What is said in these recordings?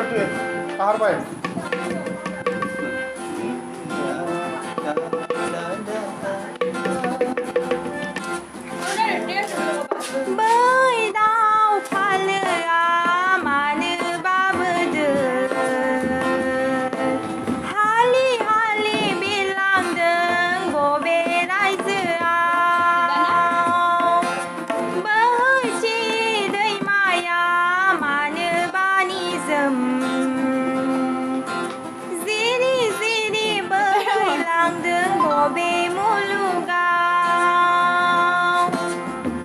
tuh, kahar baik. Bơi đau pha lửa mà nữ ba bờ đời Hali hali bilang deng bo bê rai áo Bơi chi đầy maya mà nữ ba ni dầm Ziri ziri bơi lang deng bo bê mulugaw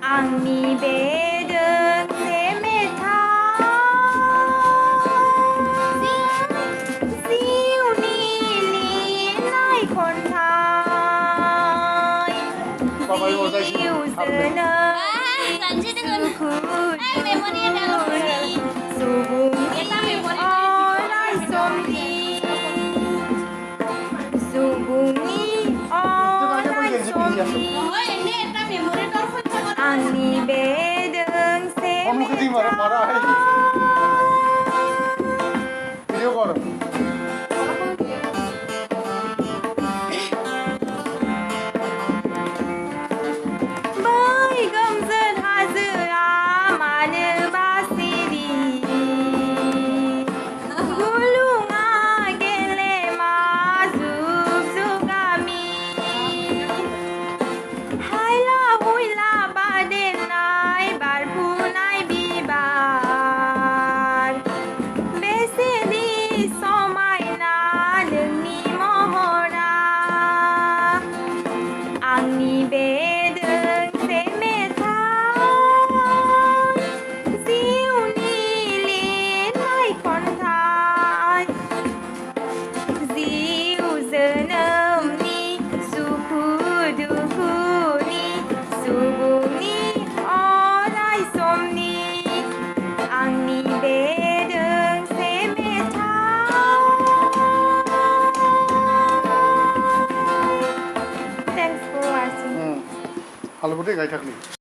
Agni dwgse methai Siêu ni lý nai con thai Siêu giờ nơ Su bùng o lai som đi Su bùng o lai som đi Agni dwgse methai Video kor. Bơi gầm dần hà dư mà nữ ba si đi Gulu nga gele ma zub zugami Hai la hui la ba den nai bar pu nai bi bar Bese di somai na nung ni mohora Agni dwgse methai Siêu ni lý nai con thai Diu giờ nơm ni su khu du khu ni su bùng ni o lai som ni Agni dwgse methai Thanks for watching. Halu putih gak cakli.